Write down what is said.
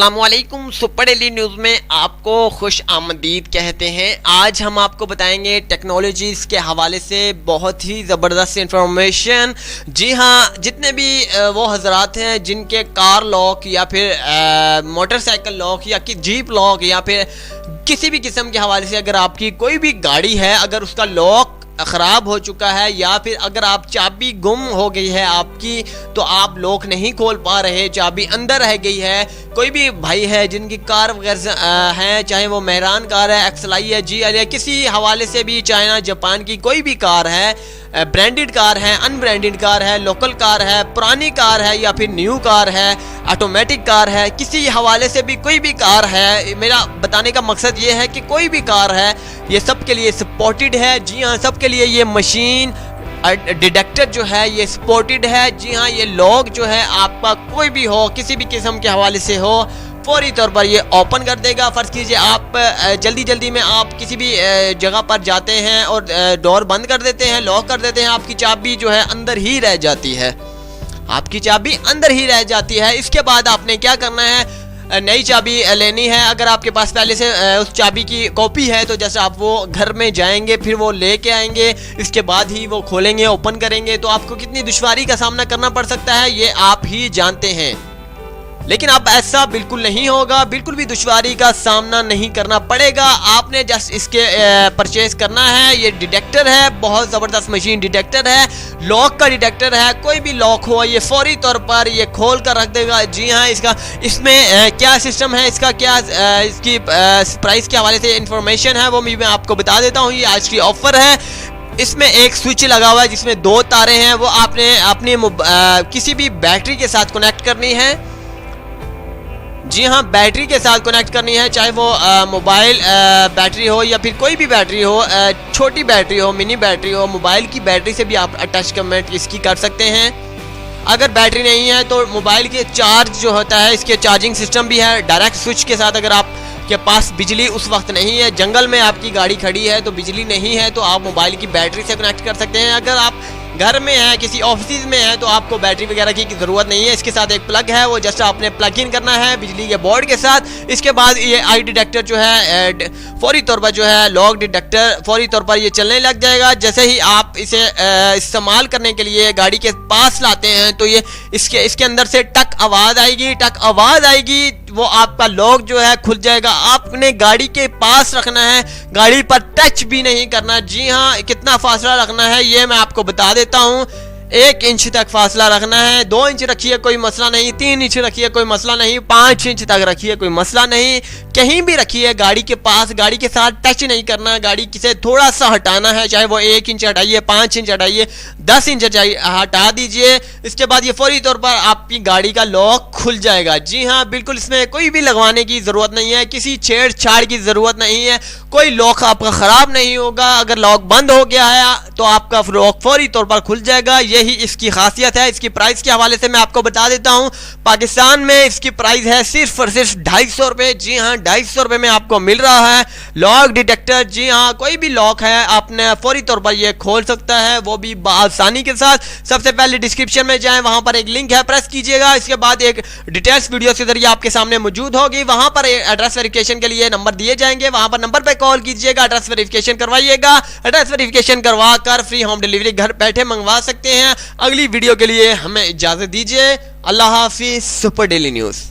अस्सलामुअलैकुम। Super daily news में आपको खुश आमदीद कहते हैं। आज हम आपको बताएंगे टेक्नोलॉजीज़ के हवाले से बहुत ही ज़बरदस्त इंफॉर्मेशन। जी हाँ, जितने भी वो हजरात हैं जिनके कार लॉक या फिर मोटरसाइकिल लॉक या कि जीप लॉक या फिर किसी भी किस्म के हवाले से अगर आपकी कोई भी गाड़ी है, अगर उसका लॉक ख़राब हो चुका है या फिर अगर आप चाबी गुम हो गई है आपकी, तो आप लॉक नहीं खोल पा रहे, चाबी अंदर रह गई है, कोई भी भाई है जिनकी कार वगैरह है, चाहे वो मेहरान कार है, एक्सलाई है, GL है, किसी हवाले से भी चाइना जापान की कोई भी कार है, ब्रांडेड कार है, अनब्रांडेड कार है, लोकल कार है, पुरानी कार है या फिर न्यू कार है, ऑटोमेटिक कार है, किसी हवाले से भी कोई भी कार है, मेरा बताने का मकसद ये है कि कोई भी कार है, ये सब के लिए सपोर्टेड है। जी हाँ, सब के लिए ये मशीन डिटेक्टर जो है ये सपोर्टेड है। जी हाँ, ये लॉक जो है आपका कोई भी हो, किसी भी किस्म के हवाले से हो, फौरी तौर पर ये ओपन कर देगा। फ़र्ज़ कीजिए आप जल्दी में आप किसी भी जगह पर जाते हैं और डोर बंद कर देते हैं, लॉक कर देते हैं, आपकी चाबी जो है अंदर ही रह जाती है, आपकी चाबी अंदर ही रह जाती है। इसके बाद आपने क्या करना है, नई चाबी लेनी है। अगर आपके पास पहले से उस चाबी की कॉपी है तो जैसे आप वो घर में जाएंगे, फिर वो लेके आएंगे, इसके बाद ही वो खोलेंगे, ओपन करेंगे, तो आपको कितनी दुश्वारी का सामना करना पड़ सकता है ये आप ही जानते हैं। लेकिन अब ऐसा बिल्कुल नहीं होगा, बिल्कुल भी दुश्वारी का सामना नहीं करना पड़ेगा। आपने जस्ट इसके परचेज करना है। ये डिटेक्टर है, बहुत ज़बरदस्त मशीन डिटेक्टर है, लॉक का डिटेक्टर है। कोई भी लॉक हो ये फौरी तौर पर ये खोल कर रख देगा। जी हाँ, इसमें क्या सिस्टम है, इसका क्या इसकी प्राइस के हवाले से इंफॉर्मेशन है वो मैं आपको बता देता हूँ। ये आज की ऑफर है। इसमें एक स्विच लगा हुआ है जिसमें 2 तारें हैं, वो आपने अपनी किसी भी बैटरी के साथ कनेक्ट करनी है। जी हाँ, बैटरी के साथ कनेक्ट करनी है, चाहे वो मोबाइल बैटरी हो या फिर कोई भी बैटरी हो, छोटी बैटरी हो, मिनी बैटरी हो, मोबाइल की बैटरी से भी आप अटैचमेंट इसकी कर सकते हैं। अगर बैटरी नहीं है तो मोबाइल के चार्ज जो होता है, इसके चार्जिंग सिस्टम भी है डायरेक्ट स्विच के साथ। अगर आपके पास बिजली उस वक्त नहीं है, जंगल में आपकी गाड़ी खड़ी है तो बिजली नहीं है, तो आप मोबाइल की बैटरी से कनेक्ट कर सकते हैं। अगर आप घर में है, किसी ऑफिस में है, तो आपको बैटरी वगैरह की ज़रूरत नहीं है। इसके साथ एक प्लग है, वो जस्ट आपने प्लग इन करना है बिजली के बोर्ड के साथ। इसके बाद ये आई डिटेक्टर जो है फौरी तौर पर जो है लॉक डिटेक्टर फौरी तौर पर ये चलने लग जाएगा। जैसे ही आप इसे इस्तेमाल करने के लिए गाड़ी के पास लाते हैं तो ये इसके अंदर से टक आवाज़ आएगी, वो आपका लॉक जो है खुल जाएगा। आपने गाड़ी के पास रखना है, गाड़ी पर टच भी नहीं करना। जी हाँ, कितना फासला रखना है ये मैं आपको बता देता हूँ। 1 इंच तक फासला रखना है, 2 इंच रखिए कोई मसला नहीं, 3 इंच रखिए कोई मसला नहीं, 5 इंच तक रखिए कोई मसला नहीं, कहीं भी रखिए गाड़ी के पास, गाड़ी के साथ टच नहीं करना। गाड़ी से थोड़ा सा हटाना है, चाहे वो 1 इंच हटाइए, 5 इंच हटाइए, 10 इंच हटा दीजिए। इसके बाद ये फौरी तौर पर आपकी गाड़ी का लॉक खुल जाएगा। जी हाँ, बिल्कुल इसमें कोई भी लगवाने की ज़रूरत नहीं है, किसी छेड़छाड़ की ज़रूरत नहीं है, कोई लॉक आपका ख़राब नहीं होगा। अगर लॉक बंद हो गया है तो आपका लॉक फौरी तौर पर खुल जाएगा। यही इसकी खासियत है। इसकी प्राइस के हवाले से मैं आपको बता देता हूँ। पाकिस्तान में इसकी प्राइस है सिर्फ और सिर्फ 250 रुपये। जी हाँ, 250 रुपये में आपको मिल रहा है लॉक डिटेक्टर। जी हाँ, कोई भी लॉक है आपने फौरी तौर पर ये खोल सकता है, वो भी आसानी के साथ। सबसे पहले डिस्क्रिप्शन में जाएं, वहां पर एक लिंक है, प्रेस कीजिएगा। इसके बाद एक डिटेल्स वीडियो के जरिए आपके सामने मौजूद होगी। वहां पर एड्रेस वेरिफिकेशन के लिए नंबर दिए जाएंगे, वहां पर नंबर पर कॉल कीजिएगा, एड्रेस वेरिफिकेशन करवाइएगा। एड्रेस वेरिफिकेशन करवा कर फ्री होम डिलीवरी घर बैठे मंगवा सकते हैं। अगली वीडियो के लिए हमें इजाजत दीजिए। अल्लाह हाफिज। Super daily news.